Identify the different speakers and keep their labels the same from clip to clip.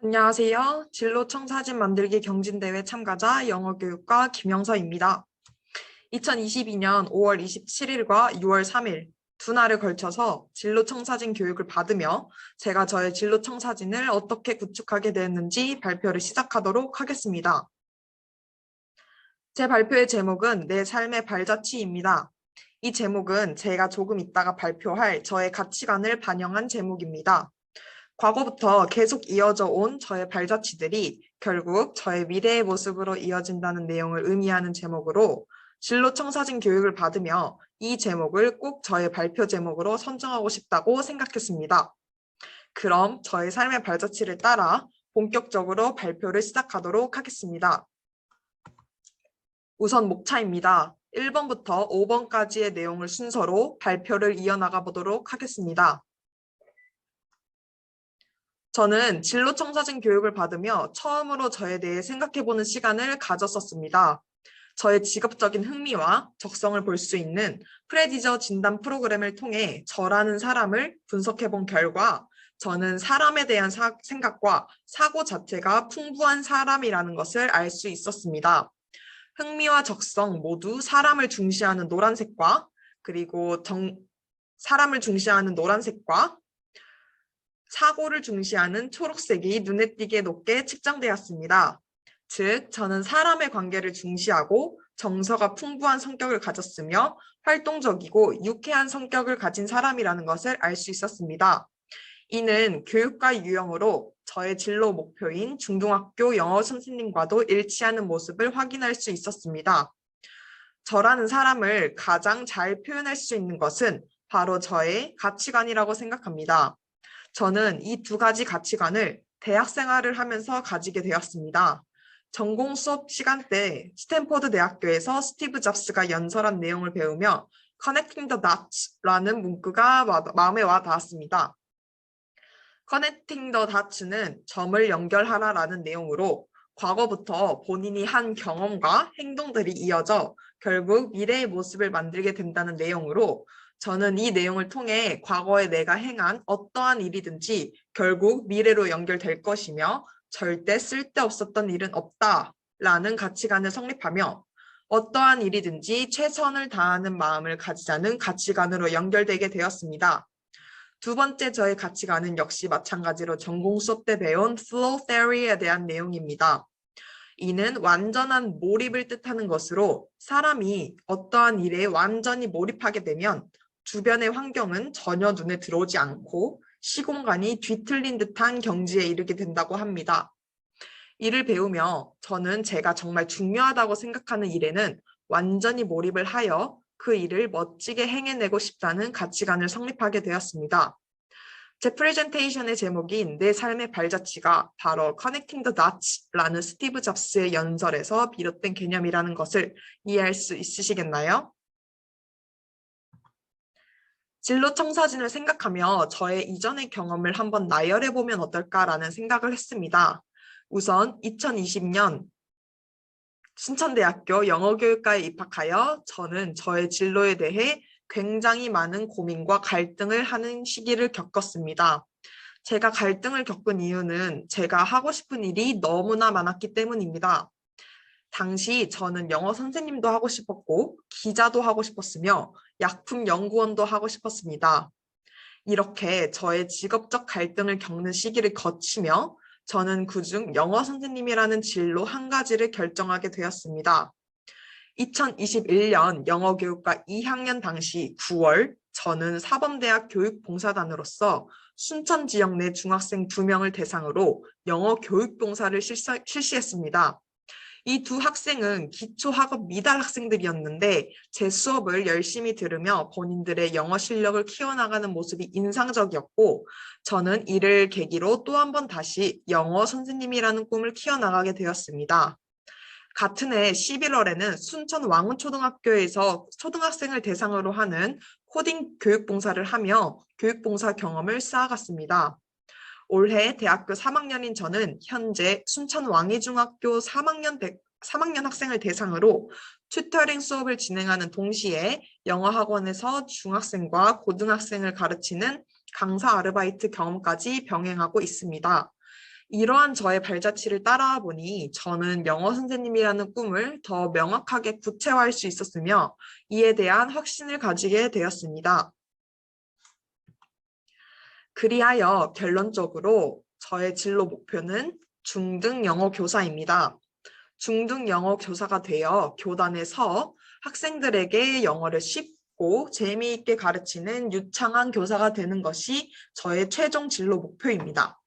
Speaker 1: 안녕하세요. 진로청 사진 만들기 경진대회 참가자 영어교육과 김영서입니다. 2022년 5월 27일과 6월 3일 두 날을 걸쳐서 진로청 사진 교육을 받으며 제가 저의 진로청 사진을 어떻게 구축하게 되었는지 발표를 시작하도록 하겠습니다. 제 발표의 제목은 내 삶의 발자취입니다. 이 제목은 제가 조금 이따가 발표할 저의 가치관을 반영한 제목입니다. 과거부터 계속 이어져 온 저의 발자취들이 결국 저의 미래의 모습으로 이어진다는 내용을 의미하는 제목으로 진로청사진 교육을 받으며 이 제목을 꼭 저의 발표 제목으로 선정하고 싶다고 생각했습니다. 그럼 저의 삶의 발자취를 따라 본격적으로 발표를 시작하도록 하겠습니다. 우선 목차입니다. 1번부터 5번까지의 내용을 순서로 발표를 이어나가 보도록 하겠습니다. 저는 진로청사진 교육을 받으며 처음으로 저에 대해 생각해보는 시간을 가졌었습니다. 저의 직업적인 흥미와 적성을 볼 수 있는 프레디저 진단 프로그램을 통해 저라는 사람을 분석해본 결과 저는 사람에 대한 생각과 사고 자체가 풍부한 사람이라는 것을 알 수 있었습니다. 흥미와 적성 모두 사람을 중시하는 노란색과 그리고 사람을 중시하는 노란색과 사고를 중시하는 초록색이 눈에 띄게 높게 측정되었습니다. 즉, 저는 사람의 관계를 중시하고 정서가 풍부한 성격을 가졌으며 활동적이고 유쾌한 성격을 가진 사람이라는 것을 알 수 있었습니다. 이는 교육과 유형으로 저의 진로 목표인 중등학교 영어 선생님과도 일치하는 모습을 확인할 수 있었습니다. 저라는 사람을 가장 잘 표현할 수 있는 것은 바로 저의 가치관이라고 생각합니다. 저는 이 두 가지 가치관을 대학 생활을 하면서 가지게 되었습니다. 전공 수업 시간 때 스탠포드 대학교에서 스티브 잡스가 연설한 내용을 배우며 Connecting the Dots라는 문구가 마음에 와 닿았습니다. Connecting the Dots는 점을 연결하라라는 내용으로 과거부터 본인이 한 경험과 행동들이 이어져 결국 미래의 모습을 만들게 된다는 내용으로 저는 이 내용을 통해 과거에 내가 행한 어떠한 일이든지 결국 미래로 연결될 것이며 절대 쓸데없었던 일은 없다라는 가치관을 성립하며 어떠한 일이든지 최선을 다하는 마음을 가지자는 가치관으로 연결되게 되었습니다. 두 번째 저의 가치관은 역시 마찬가지로 전공 수업 때 배운 Flow Theory에 대한 내용입니다. 이는 완전한 몰입을 뜻하는 것으로 사람이 어떠한 일에 완전히 몰입하게 되면 주변의 환경은 전혀 눈에 들어오지 않고 시공간이 뒤틀린 듯한 경지에 이르게 된다고 합니다. 이를 배우며 저는 제가 정말 중요하다고 생각하는 일에는 완전히 몰입을 하여 그 일을 멋지게 행해내고 싶다는 가치관을 성립하게 되었습니다. 제 프레젠테이션의 제목인 내 삶의 발자취가 바로 Connecting the Dots라는 스티브 잡스의 연설에서 비롯된 개념이라는 것을 이해할 수 있으시겠나요? 진로 청사진을 생각하며 저의 이전의 경험을 한번 나열해보면 어떨까라는 생각을 했습니다. 우선 2020년 순천대학교 영어교육과에 입학하여 저는 저의 진로에 대해 굉장히 많은 고민과 갈등을 하는 시기를 겪었습니다. 제가 갈등을 겪은 이유는 제가 하고 싶은 일이 너무나 많았기 때문입니다. 당시 저는 영어 선생님도 하고 싶었고 기자도 하고 싶었으며 약품 연구원도 하고 싶었습니다. 이렇게 저의 직업적 갈등을 겪는 시기를 거치며 저는 그중 영어 선생님이라는 진로 한 가지를 결정하게 되었습니다. 2021년 영어교육과 2학년 당시 9월 저는 사범대학 교육봉사단으로서 순천 지역 내 중학생 2명을 대상으로 영어 교육봉사를 실시했습니다. 이 두 학생은 기초학업 미달 학생들이었는데 제 수업을 열심히 들으며 본인들의 영어 실력을 키워나가는 모습이 인상적이었고 저는 이를 계기로 또 한 번 다시 영어 선생님이라는 꿈을 키워나가게 되었습니다. 같은 해 11월에는 순천 왕운초등학교에서 초등학생을 대상으로 하는 코딩 교육봉사를 하며 교육봉사 경험을 쌓아갔습니다. 올해 대학교 3학년인 저는 현재 순천 왕이중학교 3학년 학생을 대상으로 튜터링 수업을 진행하는 동시에 영어학원에서 중학생과 고등학생을 가르치는 강사 아르바이트 경험까지 병행하고 있습니다. 이러한 저의 발자취를 따라와 보니 저는 영어 선생님이라는 꿈을 더 명확하게 구체화할 수 있었으며 이에 대한 확신을 가지게 되었습니다. 그리하여 결론적으로 저의 진로 목표는 중등 영어 교사입니다. 중등 영어 교사가 되어 교단에서 학생들에게 영어를 쉽고 재미있게 가르치는 유창한 교사가 되는 것이 저의 최종 진로 목표입니다.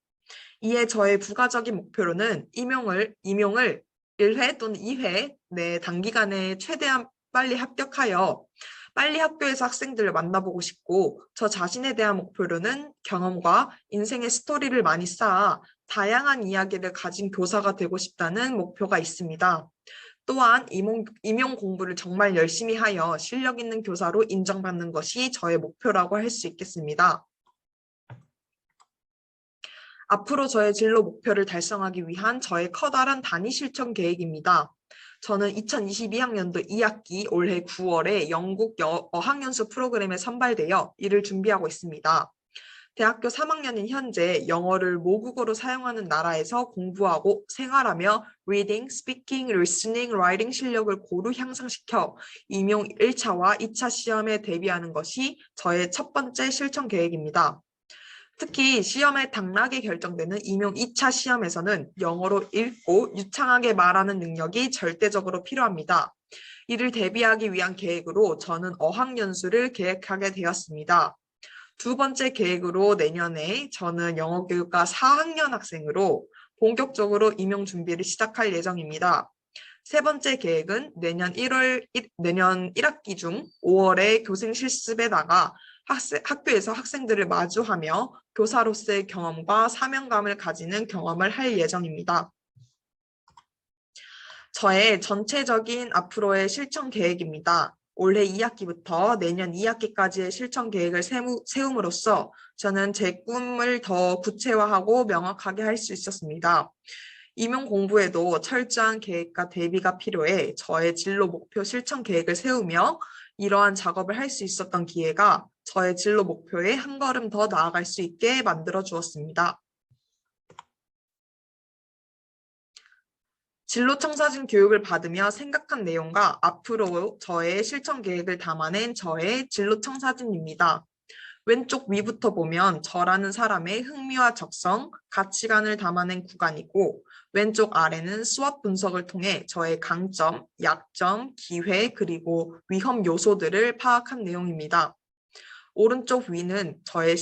Speaker 1: 이에 저의 부가적인 목표로는 임용을 1회 또는 2회 내 단기간에 최대한 빨리 합격하여 빨리 학교에서 학생들을 만나보고 싶고 저 자신에 대한 목표로는 경험과 인생의 스토리를 많이 쌓아 다양한 이야기를 가진 교사가 되고 싶다는 목표가 있습니다. 또한 임용 공부를 정말 열심히 하여 실력 있는 교사로 인정받는 것이 저의 목표라고 할 수 있겠습니다. 앞으로 저의 진로 목표를 달성하기 위한 저의 커다란 단위 실천 계획입니다. 저는 2022학년도 2학기 올해 9월에 영국 어학연수 프로그램에 선발되어 이를 준비하고 있습니다. 대학교 3학년인 현재 영어를 모국어로 사용하는 나라에서 공부하고 생활하며 reading, speaking, listening, writing 실력을 고루 향상시켜 임용 1차와 2차 시험에 대비하는 것이 저의 첫 번째 실천 계획입니다. 특히 시험의 당락이 결정되는 임용 2차 시험에서는 영어로 읽고 유창하게 말하는 능력이 절대적으로 필요합니다. 이를 대비하기 위한 계획으로 저는 어학연수를 계획하게 되었습니다. 두 번째 계획으로 내년에 저는 영어교육과 4학년 학생으로 본격적으로 임용 준비를 시작할 예정입니다. 세 번째 계획은 내년 1학기 중 5월에 교생 실습에 나가 학교에서 학생들을 마주하며 교사로서의 경험과 사명감을 가지는 경험을 할 예정입니다. 저의 전체적인 앞으로의 실천 계획입니다. 올해 2학기부터 내년 2학기까지의 실천 계획을 세움으로써 저는 제 꿈을 더 구체화하고 명확하게 할 수 있었습니다. 임용 공부에도 철저한 계획과 대비가 필요해 저의 진로 목표 실천 계획을 세우며 이러한 작업을 할 수 있었던 기회가 저의 진로 목표에 한 걸음 더 나아갈 수 있게 만들어 주었습니다. 진로 청사진 교육을 받으며 생각한 내용과 앞으로 저의 실천 계획을 담아낸 저의 진로 청사진입니다. 왼쪽 위부터 보면 저라는 사람의 흥미와 적성, 가치관을 담아낸 구간이고 왼쪽 아래는 수업 분석을 통해 저의 강점, 약점, 기회, 그리고 위험 요소들을 파악한 내용입니다. 오른쪽 위는 저의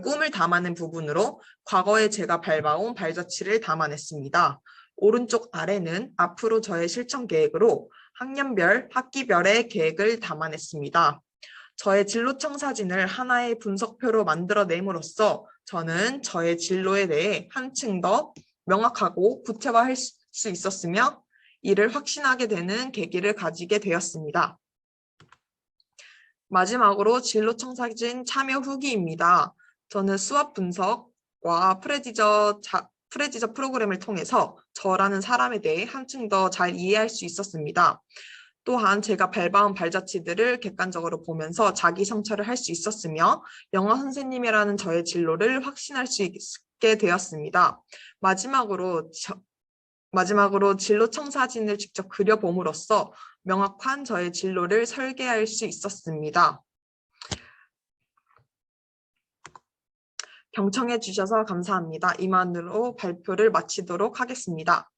Speaker 1: 꿈을 담아낸 부분으로 과거에 제가 밟아온 발자취를 담아냈습니다. 오른쪽 아래는 앞으로 저의 실천 계획으로 학년별, 학기별의 계획을 담아냈습니다. 저의 진로 청사진을 하나의 분석표로 만들어냄으로써 저는 저의 진로에 대해 한층 더 명확하고 구체화할 수 있었으며 이를 확신하게 되는 계기를 가지게 되었습니다. 마지막으로 진로 청사진 참여 후기입니다. 저는 수업 분석과 프레디저 프로그램을 통해서 저라는 사람에 대해 한층 더 잘 이해할 수 있었습니다. 또한 제가 밟아온 발자취들을 객관적으로 보면서 자기 성찰을 할 수 있었으며 영어 선생님이라는 저의 진로를 확신할 수 있게 되었습니다. 마지막으로 진로 청사진을 직접 그려봄으로써 명확한 저의 진로를 설계할 수 있었습니다. 경청해 주셔서 감사합니다. 이만으로 발표를 마치도록 하겠습니다.